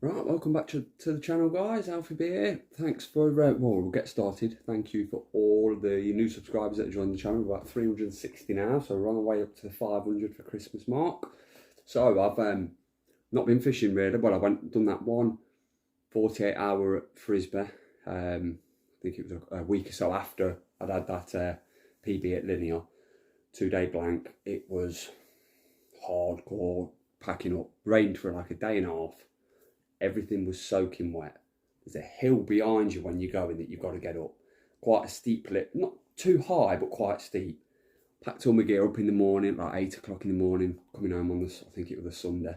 Right, welcome back to the channel, guys. Alfie B here. Thanks for, well, we'll get started. Thank you for all the new subscribers that joined the channel. We're about 360 now, so we're on the way up to the 500 for Christmas mark. So I've not been fishing really. Well, I done that one 48-hour at Frisbee. I think it was a week or so after I'd had that PB at Linear. 2-day blank. It was hardcore packing up. Rained for like a day and a half. Everything was soaking wet. There's a hill behind you when you go in that you've got to get up. Quite a steep lip, not too high, but quite steep. Packed all my gear up in the morning, like 8 o'clock in the morning, coming home on this, I think it was a Sunday.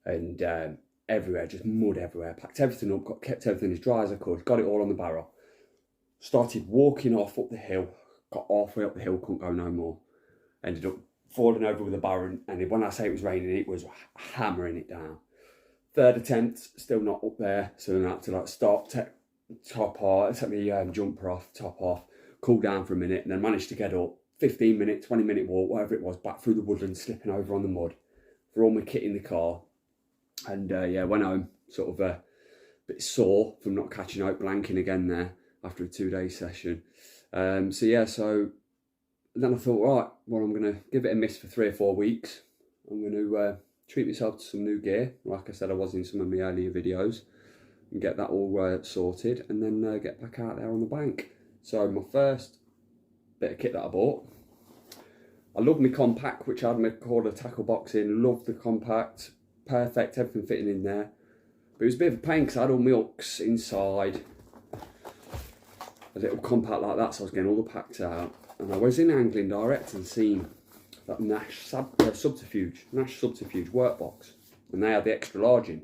And everywhere, just mud everywhere. Packed everything up, kept everything as dry as I could, got it all on the barrel. Started walking off up the hill, got halfway up the hill, couldn't go no more. Ended up falling over with a barrel, and when I say it was raining, it was hammering it down. Third attempt, still not up there, so then I had to like stop, take my jumper off, top off, cool down for a minute, and then managed to get up. 15-minute, 20-minute walk, whatever it was, back through the woodland, slipping over on the mud, threw all my kit in the car, and yeah, went home, sort of a bit sore from not catching out, blanking again there after a 2-day session. So yeah, so then I thought, right, well, I'm going to give it a miss for 3 or 4 weeks. I'm going to treat myself to some new gear, like I said I was in some of my earlier videos, and get that all sorted, and then get back out there on the bank. So my first bit of kit that I bought, I love my compact, which I had my KORDA tackle box in. Loved the compact, perfect, everything fitting in there. But it was a bit of a pain because I had all my hooks inside a little compact like that, so I was getting all the packs out. And I was in Angling Direct and seen that Nash Subterfuge Workbox, and they had the extra large in,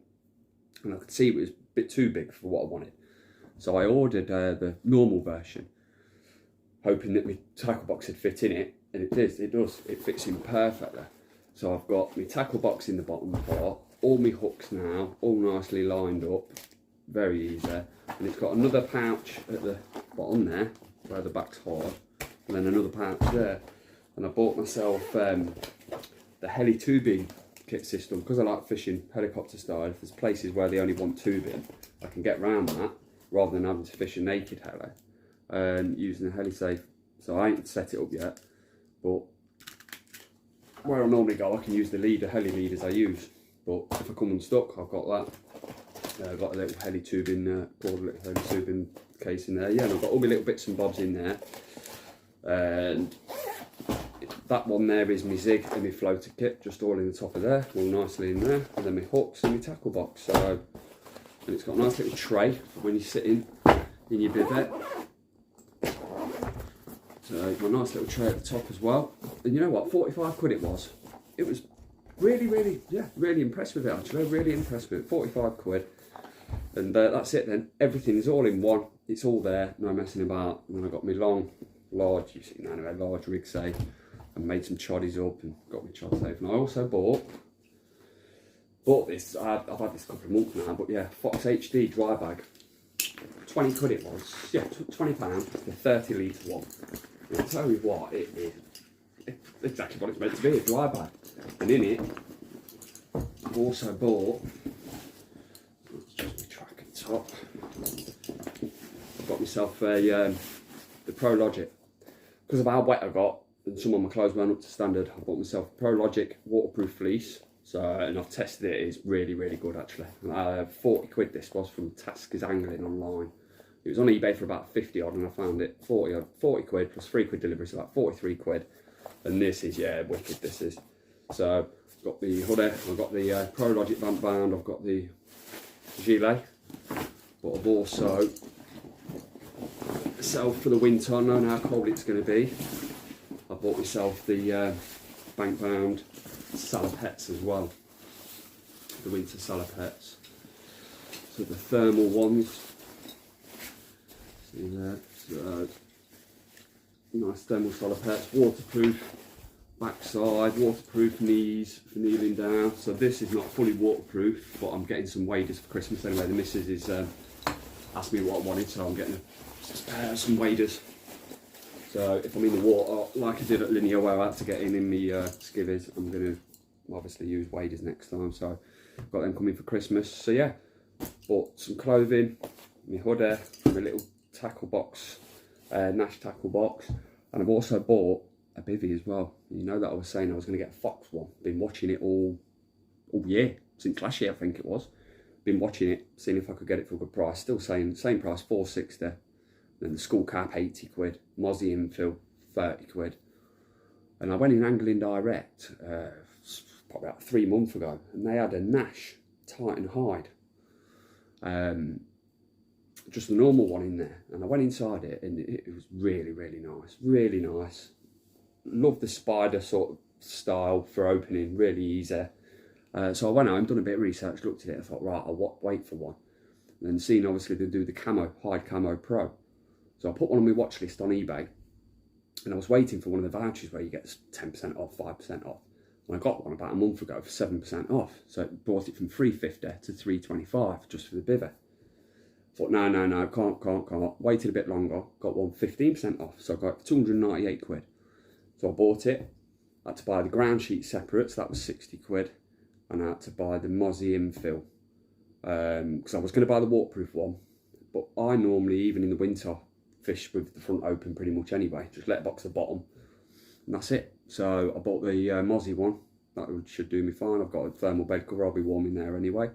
and I could see it was a bit too big for what I wanted. So I ordered the normal version, hoping that my tackle box would fit in it, and it does. It fits in perfectly. So I've got my tackle box in the bottom part, all my hooks now, all nicely lined up, very easy, and it's got another pouch at the bottom there, where the back's hard, and then another pouch there. And I bought myself the heli tubing kit system, because I like fishing helicopter style. If there's places where they only want tubing, I can get around that rather than having to fish a naked heli and using a heli safe. So I ain't set it up yet, but where I normally go, I can use the heli leaders I use. But if I come unstuck, I've got that. I've got a little heli tubing, little heli tubing case in there. Yeah, and I've got all my little bits and bobs in there. And that one there is my zig and my floater kit, just all in the top of there, all nicely in there, and then my hooks and my tackle box. So, and it's got a nice little tray when you're sitting in your bivette. So my nice little tray at the top as well. And you know what, 45 quid it was. It was really, yeah, really impressed with it actually. Really impressed with it. 45 quid. And that's it then. Everything is all in one. It's all there, no messing about. And then I got my large, you see, anyway, large rig safe. And made some choddies up and got my chod safe. And I also bought this, I've had this a couple of months now, but yeah, Fox HD dry bag. 20 quid it was, yeah, £20, the 30 litre one. And I'll tell you what, it's exactly what it's meant to be, a dry bag. And in it, I've also bought, let's just my track at the top, I've got myself the PROLOGIC. Because of how wet I got, and some of my clothes weren't up to standard, I bought myself a PROLOGIC waterproof fleece. So, and I've tested it, it's really good actually. 40 quid this was from Taskers Angling online. It was on eBay for about 50 odd, and I found it 40 quid plus 3 quid delivery, so about 43 quid. And this is, yeah, wicked this is. So, I've got the hoodie, I've got the PROLOGIC vamp band, I've got the gilet, but I've also myself for the winter, knowing how cold it's going to be, I bought myself the bank bound salopettes as well, the winter salopettes. So the thermal ones, see there, so nice thermal salopettes, waterproof backside, waterproof knees for kneeling down. So this is not fully waterproof, but I'm getting some waders for Christmas anyway. The missus is asked me what I wanted, so I'm getting some waders. So if I'm in the water, like I did at Linear where I had to get in my skivvies, I'm going to obviously use waders next time. So got them coming for Christmas. So yeah, bought some clothing, my hoodie, my little tackle box, Nash tackle box, and I've also bought a bivvy as well. You know that I was saying I was going to get a Fox one. Been watching it all year, since last year I think it was. Been watching it, seeing if I could get it for a good price. Still saying same price, 460. Then the school cap, 80 quid. Mozzie infill, 30 quid. And I went in Angling Direct probably about 3 months ago, and they had a Nash Titan hide. Just a normal one in there. And I went inside it, and it was really, really nice. Really nice. Love the spider sort of style for opening, really easy. So I went home, done a bit of research, looked at it, I thought, right, I'll wait for one. And then seen, obviously, they do the Camo, Hide Camo Pro. So I put one on my watch list on eBay, and I was waiting for one of the vouchers where you get 10% off, 5% off. And I got one about a month ago for 7% off. So it brought it from $350 to $325 just for the bivvy. Thought, no, can't. Waited a bit longer, got one 15% off. So I got 298 quid. So I bought it. I had to buy the ground sheet separate, so that was 60 quid. And I had to buy the Mozzie infill. Because I was going to buy the waterproof one. But I normally, even in the winter, fish with the front open pretty much anyway. Just let box the bottom. And that's it. So I bought the Mozzie one. That should do me fine. I've got a thermal bed cover. I'll be warm in there anyway.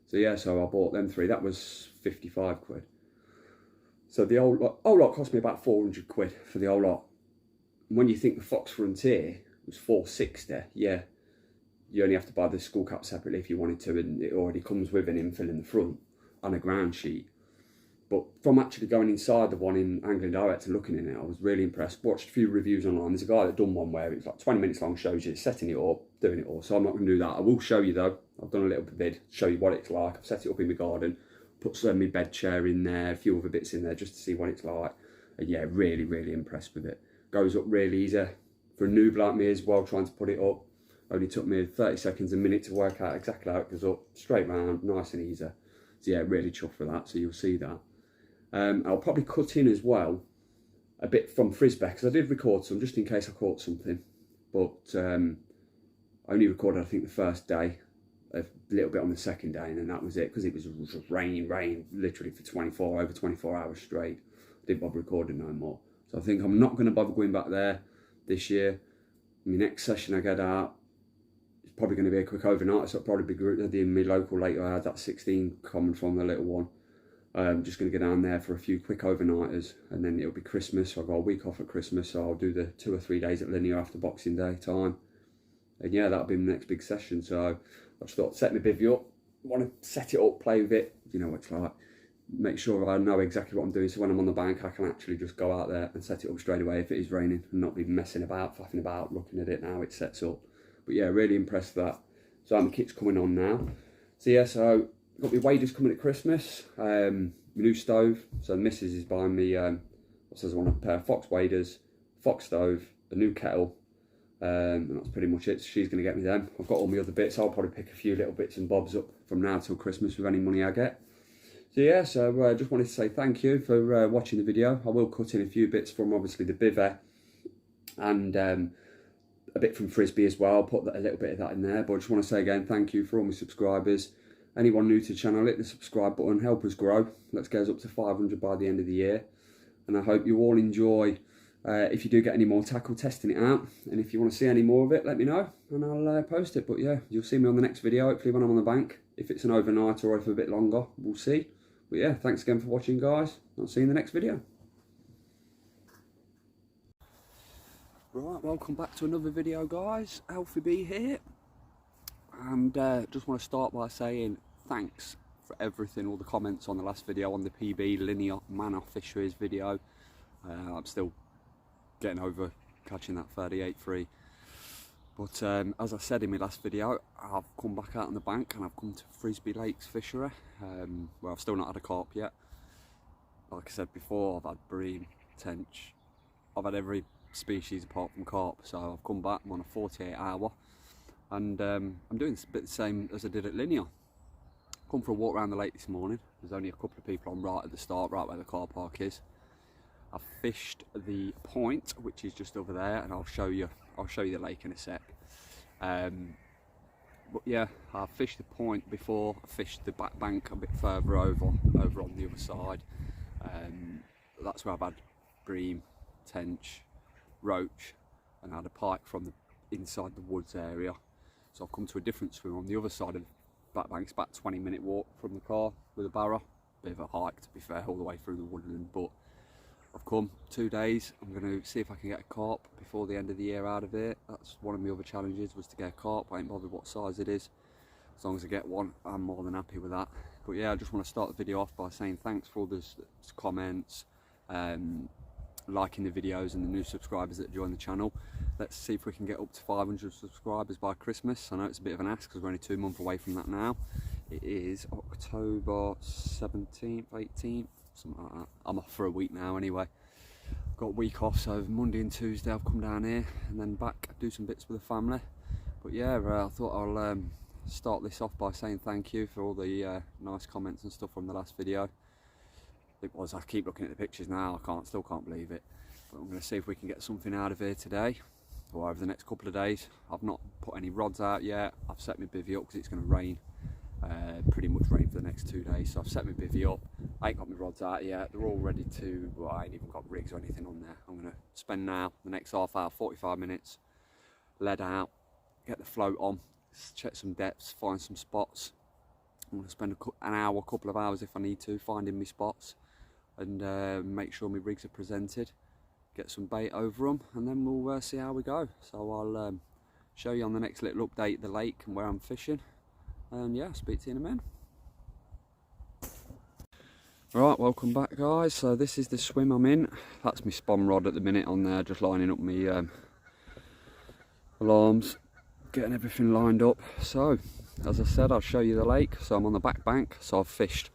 So yeah, so I bought them 3. That was 55 quid. So the whole lot cost me about 400 quid for the whole lot. And when you think the Fox Frontier was 460, yeah, you only have to buy the school cap separately if you wanted to, and it already comes with an infill in the front and a ground sheet. But from actually going inside the one in Angling Direct and looking in it, I was really impressed. Watched a few reviews online. There's a guy that done one where it's like 20 minutes long, shows you setting it up, doing it all. So I'm not going to do that. I will show you though. I've done a little bit, show you what it's like. I've set it up in my garden, put my bed chair in there, a few other bits in there just to see what it's like. And yeah, really, really impressed with it. Goes up really easy. For a noob like me as well, trying to put it up, only took me 30 seconds, a minute to work out exactly how it goes up. Straight round, nice and easy. So yeah, really chuffed for that, so you'll see that. I'll probably cut in as well a bit from Frisbee, because I did record some just in case I caught something, but I only recorded I think the first day, a little bit on the second day, and then that was it, because it was just rain literally for over 24 hours straight. I didn't bother recording no more, so I think I'm not going to bother going back there this year. My next session I get out, it's probably going to be a quick overnight, so it'll probably be in my local later. I had that 16 coming from the little one. I'm just going to go down there for a few quick overnighters, and then it'll be Christmas. So I've got a week off at Christmas, so I'll do the 2 or 3 days at Linear after Boxing Day time. And yeah, that'll be my next big session. So I just thought, set my bivvy up, want to set it up, play with it, you know what it's like. Make sure I know exactly what I'm doing, so when I'm on the bank I can actually just go out there and set it up straight away if it is raining, and not be messing about, faffing about, looking at it now it sets up. But yeah, really impressed with that. So my kit's coming on now. So yeah, so got my waders coming at Christmas, my new stove. So the missus is buying me, says I want a pair of Fox waders, Fox stove, a new kettle, and that's pretty much it. So she's going to get me them. I've got all my other bits. I'll probably pick a few little bits and bobs up from now till Christmas with any money I get. So yeah, so just wanted to say thank you for watching the video. I will cut in a few bits from obviously the bivvy and a bit from Frisbee as well. I'll put a little bit of that in there, but I just want to say again thank you for all my subscribers. Anyone new to the channel, hit the subscribe button, help us grow. Let's get us up to 500 by the end of the year. And I hope you all enjoy. If you do get any more tackle, testing it out. And if you want to see any more of it, let me know and I'll post it. But yeah, you'll see me on the next video, hopefully when I'm on the bank. If it's an overnight or if a bit longer, we'll see. But yeah, thanks again for watching, guys. I'll see you in the next video. Right, welcome back to another video, guys. Alfie B here. And just want to start by saying thanks for everything, all the comments on the last video on the PB Linear Man-off Fisheries video. I'm still getting over catching that 38.3. But as I said in my last video, I've come back out on the bank and I've come to Frisbee Lakes Fishery, where I've still not had a carp yet. Like I said before, I've had bream, tench, I've had every species apart from carp. So I've come back, I'm on a 48 hour. And I'm doing a bit the same as I did at Linear. Come for a walk around the lake this morning. There's only a couple of people on right at the start, right where the car park is. I've fished the point, which is just over there, and I'll show you the lake in a sec. But yeah, I fished the point before. I fished the back bank a bit further over on the other side. That's where I've had bream, tench, roach, and I had a pike from the inside the woods area. So I've come to a different swim on the other side of the back bank. It's about a 20-minute walk from the car with a barra. Bit of a hike, to be fair, all the way through the woodland, but I've come 2 days. I'm going to see if I can get a carp before the end of the year out of it. That's one of my other challenges, was to get a carp. I ain't bothered what size it is. As long as I get one, I'm more than happy with that. But yeah, I just want to start the video off by saying thanks for all the comments, liking the videos, and the new subscribers that join the channel. Let's see if we can get up to 500 subscribers by Christmas. I know it's a bit of an ask because we're only 2 months away from that now. It is October 17th, 18th, something like that. I'm off for a week now anyway. Got a week off, so Monday and Tuesday I've come down here and then back, do some bits with the family. But yeah, I thought I'll start this off by saying thank you for all the nice comments and stuff from the last video. I keep looking at the pictures now, I still can't believe it. But I'm going to see if we can get something out of here today or over the next couple of days. I've not put any rods out yet. I've set my bivvy up because it's going to rain. Pretty much rain for the next 2 days, so I've set my bivvy up. I ain't got my rods out yet. They're all ready to, well, I ain't even got rigs or anything on there. I'm going to spend now the next half hour, 45 minutes, lead out, get the float on, check some depths, find some spots. I'm going to spend an hour, couple of hours if I need to, finding my spots and make sure my rigs are presented, get some bait over them, and then we'll see how we go. So I'll show you on the next little update the lake and where I'm fishing. And yeah, speak to you in a minute. Right, welcome back guys. So this is the swim I'm in. That's my spawn rod at the minute on there, just lining up my alarms, getting everything lined up. So as I said, I'll show you the lake. So I'm on the back bank, so I've fished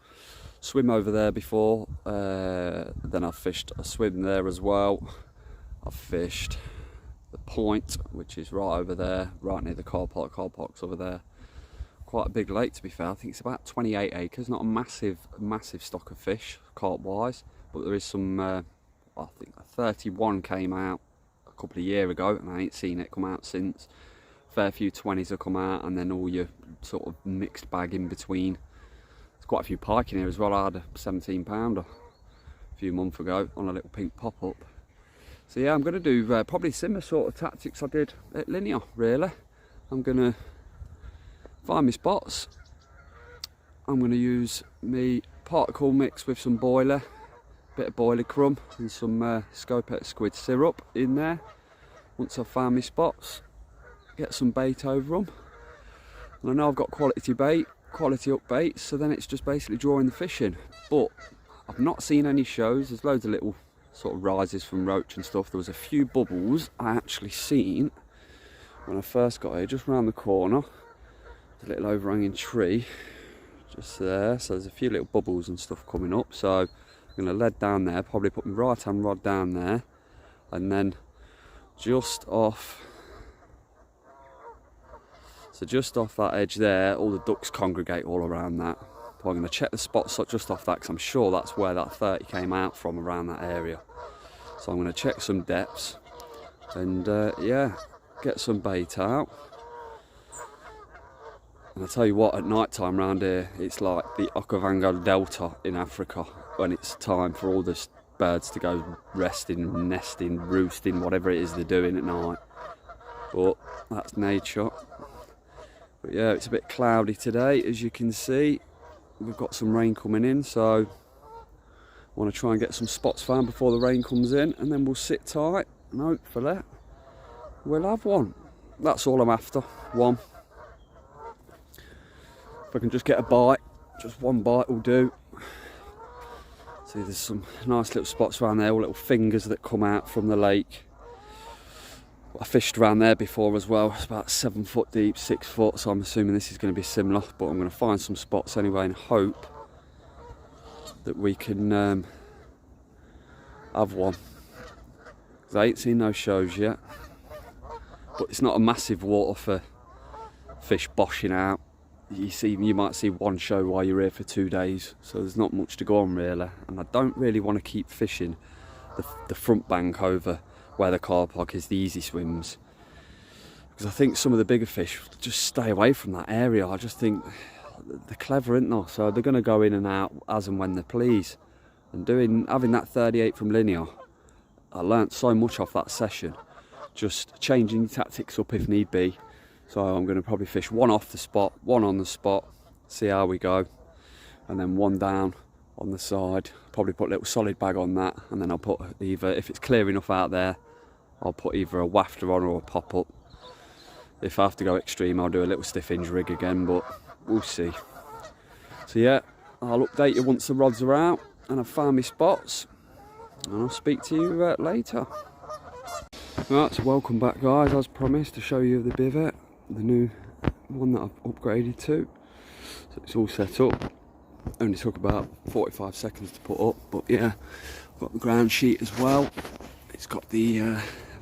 swim over there before, then I've fished a swim there as well. I've fished the point, which is right over there, right near the car park's over there. Quite a big lake, to be fair. I think it's about 28 acres, not a massive stock of fish carp wise, but there is some I think 31 came out a couple of years ago and I ain't seen it come out since. Fair few 20s have come out, and then all your sort of mixed bag in between. There's quite a few pike in here as well. I had a 17 pounder a few months ago on a little pink pop-up. So yeah, I'm going to do probably similar sort of tactics I did at Linear, really. I'm going to find my spots. I'm going to use me particle mix with some boiler, bit of boiler crumb and some scopex squid syrup in there. Once I've found my spots, get some bait over them. And I know I've got quality bait, quality up baits, so then it's just basically drawing the fish in. But I've not seen any shows. There's loads of little sort of rises from roach and stuff. There was a few bubbles I actually seen when I first got here, just around the corner. A little overhanging tree just there, so there's a few little bubbles and stuff coming up. So I'm going to lead down there, probably put my right hand rod down there, and then just off that edge there, all the ducks congregate all around that. But I'm going to check the spots just off that because I'm sure that's where that 30 came out from, around that area. So I'm going to check some depths and yeah, get some bait out. And I tell you what, at night time around here, it's like the Okavango Delta in Africa when it's time for all the birds to go resting, nesting, roosting, whatever it is they're doing at night. But that's nature. But yeah, it's a bit cloudy today, as you can see. We've got some rain coming in, so I want to try and get some spots found before the rain comes in, and then we'll sit tight and hopefully we'll have one. That's all I'm after, one. If I can just get a bite, just one bite will do. See, there's some nice little spots around there, all little fingers that come out from the lake. I fished around there before as well. It's about 7 foot deep, 6 foot, so I'm assuming this is going to be similar, but I'm going to find some spots anyway and hope that we can have one. Because I ain't seen no shows yet, but it's not a massive water for fish boshing out. You might see one show while you're here for 2 days, so there's not much to go on really. And I don't really want to keep fishing the front bank over where the car park is, the easy swims, because because I think some of the bigger fish just stay away from that area. I just think they're clever, aren't they? So they're going to go in and out as and when they please. And having that 38 from linear, I learnt so much off that session, just changing tactics up if need be. So I'm going to probably fish one off the spot, one on the spot, see how we go, and then one down on the side. Probably put a little solid bag on that, and then I'll put either, if it's clear enough out there, I'll put either a wafter on or a pop-up. If I have to go extreme, I'll do a little stiff hinge rig again, but we'll see. So yeah, I'll update you once the rods are out and I've found my spots, and I'll speak to you later. Right, so welcome back guys, as promised, to show you the bivet, the new one that I've upgraded to. So it's all set up. Only took about 45 seconds to put up, but yeah, I've got the ground sheet as well. It's got the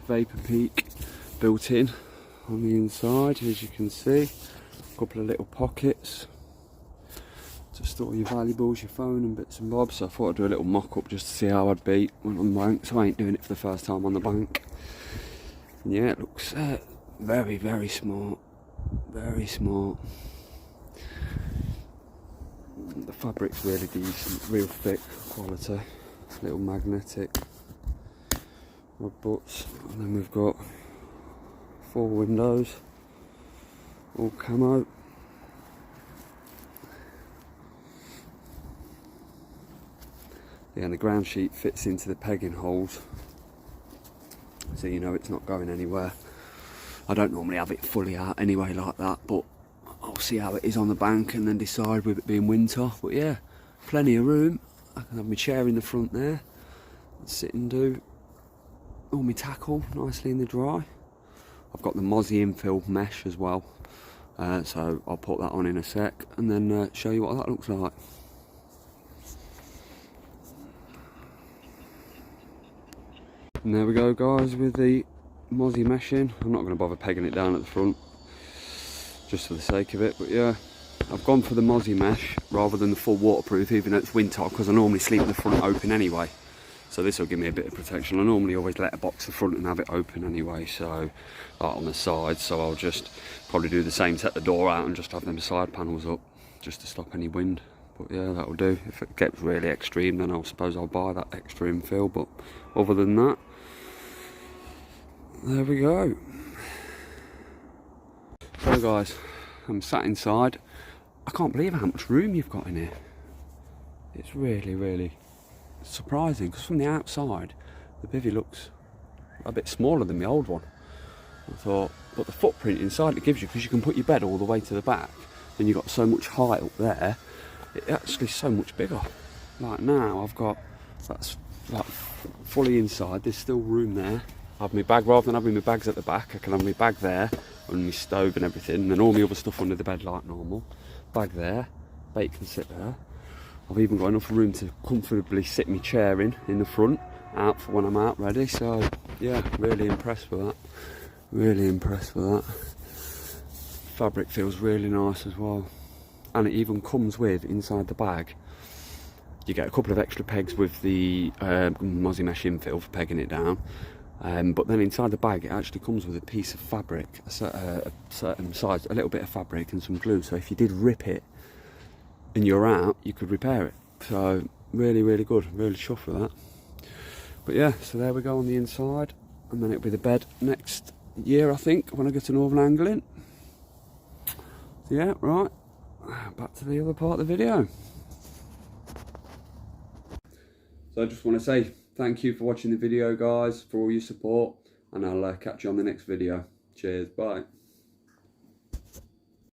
vapor peak built in on the inside, as you can see. A couple of little pockets to store your valuables, your phone and bits and bobs. So I thought I'd do a little mock-up just to see how I'd be when on the bank, so I ain't doing it for the first time on the bank. And yeah, it looks very, very smart, very smart. The fabric's really decent, real thick quality, little magnetic rod butts, and then we've got 4 windows, all camo. Yeah, and the ground sheet fits into the pegging holes, so you know it's not going anywhere. I don't normally have it fully out anyway like that, but I'll see how it is on the bank and then decide with it being winter. But yeah, plenty of room. I can have my chair in the front there and sit and do all my tackle nicely in the dry. I've got the Mozzie infill mesh as well, so I'll put that on in a sec and then show you what that looks like. And there we go guys, with the Mozzie mesh in. I'm not going to bother pegging it down at the front, just for the sake of it, but yeah, I've gone for the Mozzie mesh rather than the full waterproof, even though it's winter, because I normally sleep with the front open anyway. So this will give me a bit of protection. I normally always let a box the front and have it open anyway, so on the sides. So I'll just probably do the same, set the door out and just have them side panels up, just to stop any wind. But yeah, that'll do. If it gets really extreme, then I suppose I'll buy that extra infill, but other than that, there we go. So guys, I'm sat inside. I can't believe how much room you've got in here. It's really, really surprising, because from the outside the bivvy looks a bit smaller than the old one. I thought, but the footprint inside it gives you, because you can put your bed all the way to the back and you've got so much height up there, it's actually so much bigger. Like now I've got, that's like fully inside, there's still room there. I have my bag, rather than having my bags at the back, I can have my bag there and my stove and everything, and then all my other stuff under the bed like normal. Bag there, bait can sit there. I've even got enough room to comfortably sit my chair in the front, out for when I'm out ready. So yeah, really impressed with that. Really impressed with that. Fabric feels really nice as well. And it even comes with, inside the bag, you get a couple of extra pegs with the Mozzie mesh infill for pegging it down. But then inside the bag it actually comes with a piece of fabric, a certain size, a little bit of fabric and some glue, so if you did rip it and you're out, you could repair it. So really, really good, really chuffed with that. But yeah, so there we go on the inside, and then it'll be the bed next year I think, when I go to Northern Angling. So yeah, right, back to the other part of the video. So I just want to say thank you for watching the video guys, for all your support, and I'll catch you on the next video. Cheers, bye.